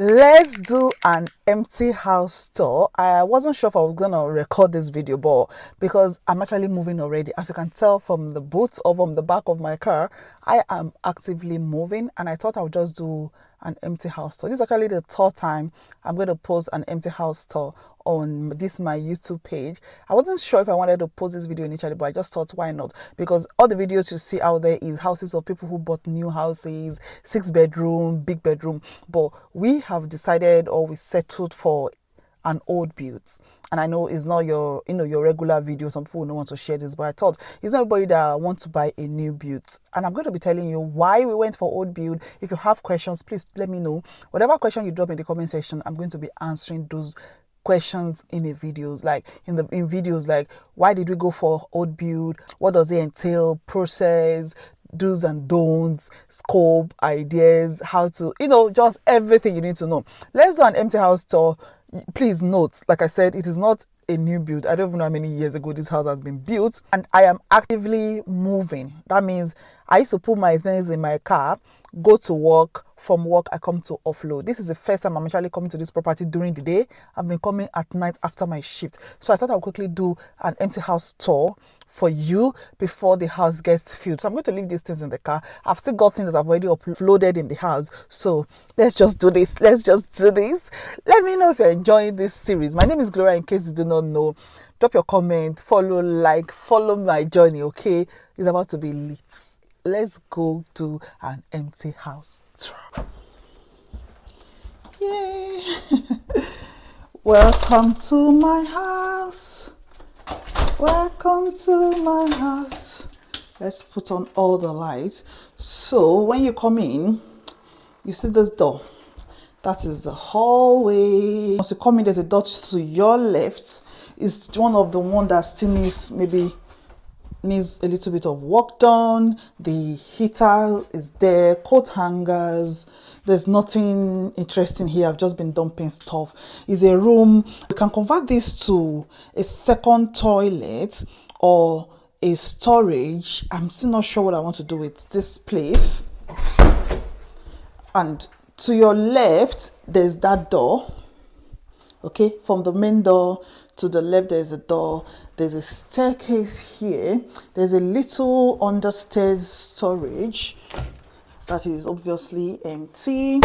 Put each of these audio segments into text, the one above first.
Let's do an empty house tour. I wasn't sure if I was gonna record this video, but because I'm actually moving already, as you can tell from the boot or from the back of my car, I am actively moving, and I thought I would just do an empty house tour. This is actually the third time I'm going to post an empty house tour on this my YouTube page. I wasn't sure if I wanted to post this video initially, but I just thought why not, because all the videos you see out there is houses of people who bought new houses, 6 bedroom, big bedroom, but we have decided, or we settled for an old build. And I know it's not your your regular video. Some people don't want to share this, but I thought it's not everybody that wants to buy a new build. And I'm going to be telling you why we went for old build. If you have questions, please let me know. Whatever question you drop in the comment section, I'm going to be answering those questions in the videos, like in videos like why did we go for old build, what does it entail, process, do's and don'ts, scope, ideas, how to, just everything you need to know. Let's do an empty house tour. Please note, like I said, it is not a new build. I don't even know how many years ago this house has been built, and I am actively moving. That means I used to put my things in my car, go to work. From work, I come to offload. This is the first time I'm actually coming to this property during the day. I've been coming at night after my shift. So I thought I'll quickly do an empty house tour for you before the house gets filled. So I'm going to leave these things in the car. I've still got things that I've already uploaded in the house. So let's just do this. Let me know if you're enjoying this series. My name is Gloria, in case you do not know. Drop your comment, follow my journey, okay? It's about to be lit. Let's go to an empty house. Yay! Welcome to my house. Welcome to my house. Let's put on all the lights. So when you come in, you see this door. That is the hallway. Once you come in, there's a door to your left. It's one of the one that still needs a little bit of work done. The heater is there, coat hangers. There's nothing interesting here. I've just been dumping stuff. It's a room. You can convert this to a second toilet or a storage. I'm still not sure what I want to do with this place. And to your left, there's that door. Okay, from the main door to the left, there's a door. There's a staircase here. There's a little understairs storage that is obviously empty.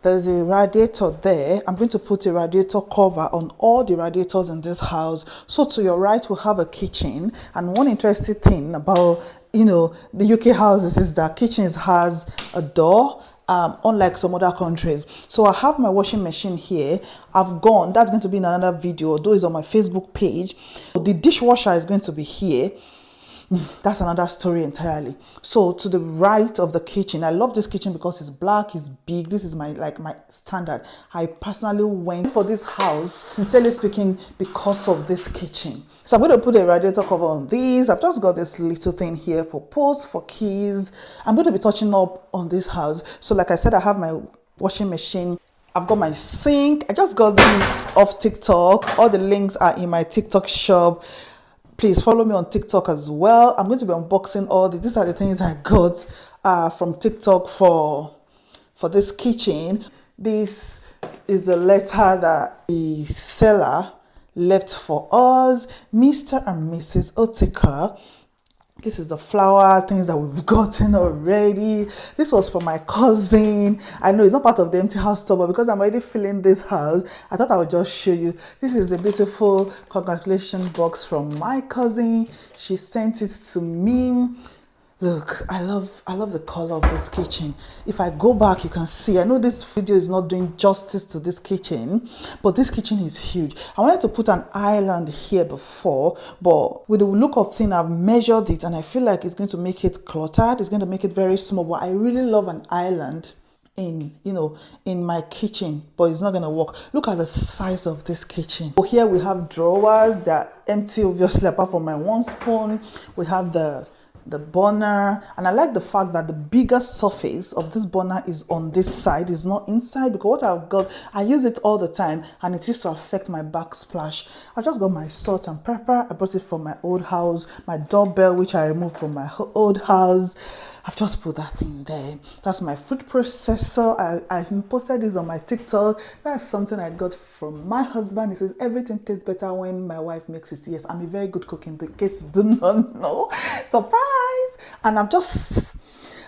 There's a radiator there. I'm going to put a radiator cover on all the radiators in this house. So to your right, we'll have a kitchen. And one interesting thing about, the UK houses is that kitchens has a door. Unlike some other countries. So I have my washing machine here. That's going to be in another video, although it's on my Facebook page. The dishwasher is going to be here. That's another story entirely. So to the right of the kitchen, I love this kitchen because it's black, it's big. This is my standard. I personally went for this house, sincerely speaking, because of this kitchen. So I'm going to put a radiator cover on these. I've just got this little thing here for posts, for keys. I'm going to be touching up on this house. So like I said, I have my washing machine. I've got my sink. I just got these off TikTok. All the links are in my TikTok shop. Please follow me on TikTok as well. I'm going to be unboxing all these. These are the things I got from TikTok for this kitchen. This is the letter that the seller left for us, Mr. and Mrs. Otika. This is the flower things that we've gotten already. This was for my cousin. I know it's not part of the empty house tour, but because I'm already filling this house, I thought I would just show you. This is a beautiful congratulations box from my cousin. She sent it to me. Look, I love the color of this kitchen. If I go back, you can see, I know this video is not doing justice to this kitchen, but this kitchen is huge. I wanted to put an island here before, but with the look of thing, I've measured it and I feel like it's going to make it cluttered. It's going to make it very small, but I really love an island in my kitchen, but it's not going to work. Look at the size of this kitchen. So here we have drawers that are empty, obviously, apart from my one spoon. We have the burner, and I like the fact that the bigger surface of this burner is on this side, is not inside, because what I've got, I use it all the time and it used to affect my backsplash. I just got my salt and pepper. I brought it from my old house, my doorbell which I removed from my old house, I've just put that thing there. That's my food processor. I posted this on my TikTok. That's something I got from my husband. He says everything tastes better when my wife makes it. Yes, I'm a very good cook, in the case you do not know. Surprise! And I've just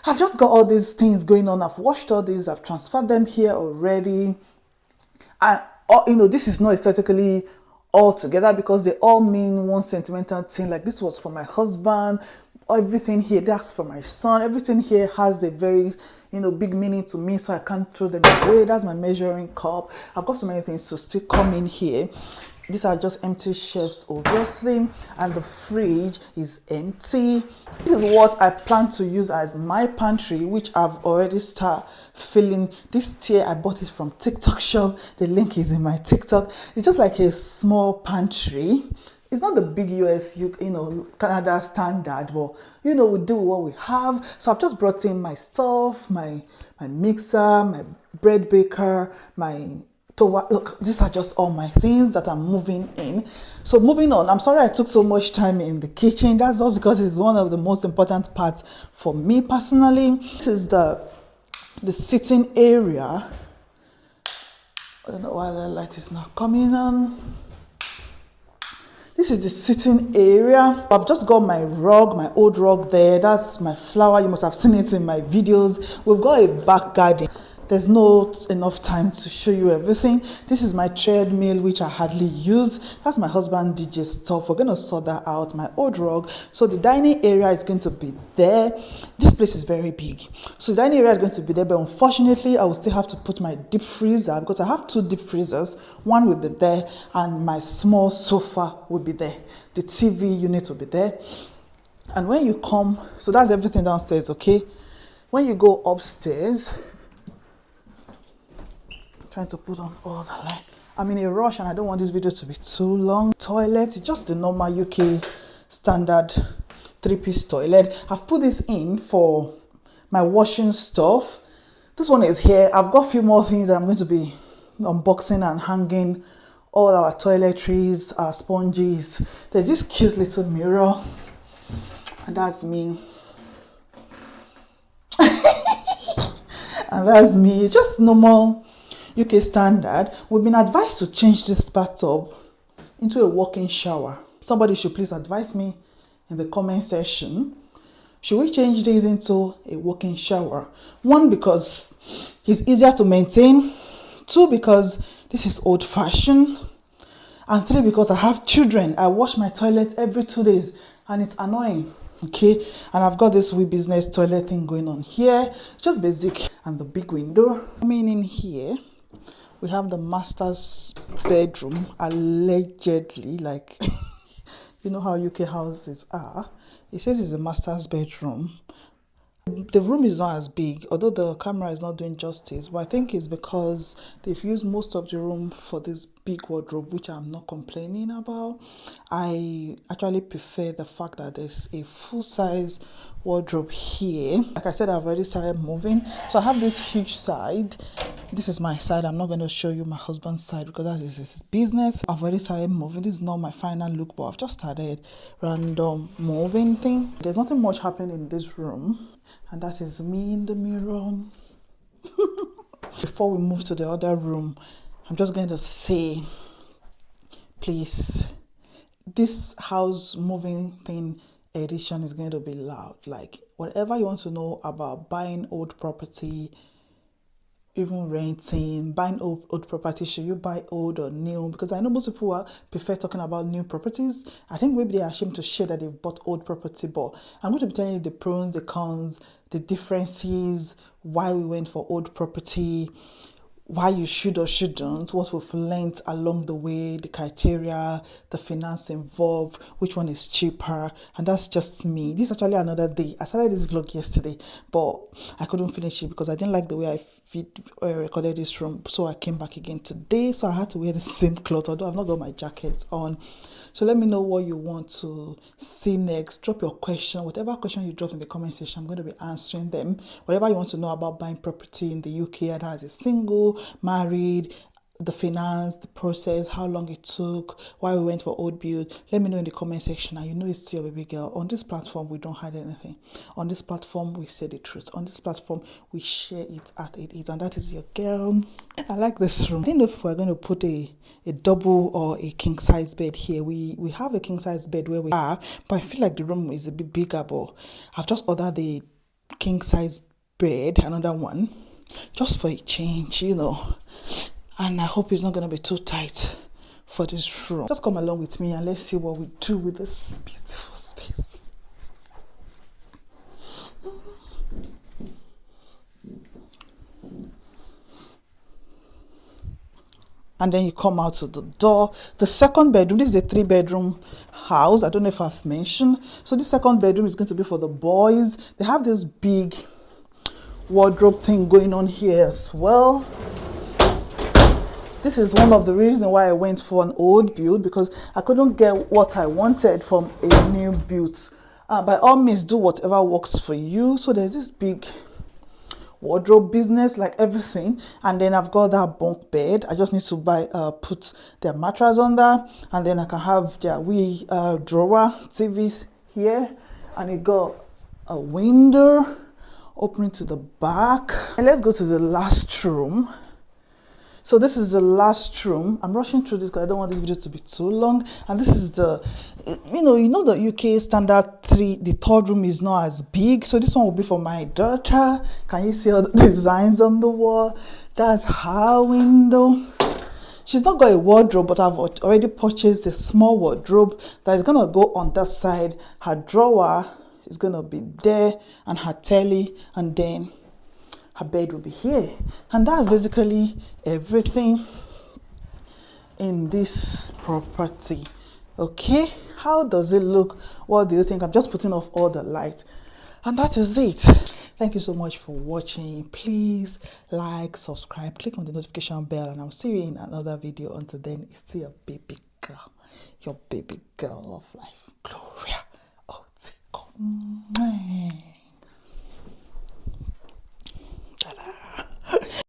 got all these things going on. I've washed all these. I've transferred them here already. And this is not aesthetically all together because they all mean one sentimental thing. Like this was for my husband. Everything here, that's for my son. Everything here has a very big meaning to me, so I can't throw them away. That's my measuring cup. I've got so many things to still come in here. These are just empty shelves, obviously, and the fridge is empty. This is what I plan to use as my pantry, which I've already started filling. This tier, I bought it from TikTok shop. The link is in my TikTok. It's just like a small pantry. It's not the big US, Canada standard, but we do what we have. So I've just brought in my stuff, my mixer, my bread baker, my tower. Look, these are just all my things that I'm moving in. So moving on, I'm sorry I took so much time in the kitchen. That's all because it's one of the most important parts for me personally. This is the sitting area. I don't know why the light is not coming on. This is the sitting area. I've just got my rug, my old rug there. That's my flower. You must have seen it in my videos. We've got a back garden. There's not enough time to show you everything. This is my treadmill, which I hardly use. That's my husband DJ stuff. We're going to sort that out. My old rug. So the dining area is going to be there. This place is very big. So the dining area is going to be there. But unfortunately, I will still have to put my deep freezer because I have 2 deep freezers. One will be there and my small sofa will be there. The TV unit will be there. And when you come, so that's everything downstairs, okay? When you go upstairs, trying to put on all the light. I'm in a rush and I don't want this video to be too long. Toilet, just the normal UK standard 3-piece toilet. I've put this in for my washing stuff. This one is here. I've got a few more things that I'm going to be unboxing and hanging. All our toiletries, our sponges. There's this cute little mirror. And that's me. And that's me. Just normal UK standard. We've been advised to change this bathtub into a walk-in shower. Somebody should please advise me in the comment section. Should we change this into a walk-in shower? 1, because it's easier to maintain. 2, because this is old-fashioned. And 3, because I have children. I wash my toilet every 2 days and it's annoying. Okay, and I've got this wee business toilet thing going on here. Just basic. And the big window. Coming in here, we have the master's bedroom, allegedly, like, you know how UK houses are. It says it's a master's bedroom. The room is not as big, although the camera is not doing justice, but I think it's because they've used most of the room for this big wardrobe, which I'm not complaining about. I actually prefer the fact that there's a full-size wardrobe here. Like I said, I've already started moving. So I have this huge side. This is my side. I'm not going to show you my husband's side because that is his business. I've already started moving. This is not my final look, but I've just started random moving thing. There's nothing much happening in this room. And that is me in the mirror. Before we move to the other room, I'm just going to say, please, this house moving thing edition is going to be loud. Like, whatever you want to know about buying old property, even renting, buying old property, should you buy old or new? Because I know most people prefer talking about new properties. I think maybe they're ashamed to share that they've bought old property, but I'm going to be telling you the pros, the cons, the differences, why we went for old property, why you should or shouldn't, what we've learned along the way, the criteria, the finance involved, which one is cheaper. And that's just me. This is actually another day. I started this vlog yesterday, but I couldn't finish it because I didn't like the way I recorded this room. So I came back again today. So I had to wear the same cloth, although I've not got my jacket on. So let me know what you want to see next. Drop your question. Whatever question you drop in the comment section, I'm going to be answering them. Whatever you want to know about buying property in the UK, either as a single, married, the finance, the process, how long it took, why we went for old build, let me know in the comment section. And you know it's still your baby girl. On this platform, we don't hide anything. On this platform, we say the truth. On this platform, we share it as it is. And that is your girl. I like this room. I don't know if we're going to put a double or a king size bed here. We have a king size bed where we are, but I feel like the room is a bit bigger. But I've just ordered the king size bed, another one, just for a change, you know. And I hope it's not going to be too tight for this room. Just come along with me and let's see what we do with this beautiful space. And then you come out to the door. The second bedroom, this is a 3-bedroom house. I don't know if I've mentioned. So the second bedroom is going to be for the boys. They have this big wardrobe thing going on here as well. This is one of the reasons why I went for an old build, because I couldn't get what I wanted from a new build. By all means, do whatever works for you. So there's this big wardrobe business, like everything. And then I've got that bunk bed. I just need to put their mattress on there, and then I can have their wee drawer TVs here, and it got a window opening to the back. And let's go to the last room. So this is the last room. I'm rushing through this because I don't want this video to be too long. And this is the, you know the UK standard 3, the third room is not as big. So this one will be for my daughter. Can you see all the designs on the wall? That's her window. She's not got a wardrobe, but I've already purchased a small wardrobe that is going to go on that side. Her drawer is going to be there, and her telly, and then her bed will be here. And that's basically everything in this property. Okay, how does it look? What do you think? I'm just putting off all the light, and that is it. Thank you so much for watching. Please like, subscribe, click on the notification bell, and I'll see you in another video. Until then, it's still your baby girl of life, Glory.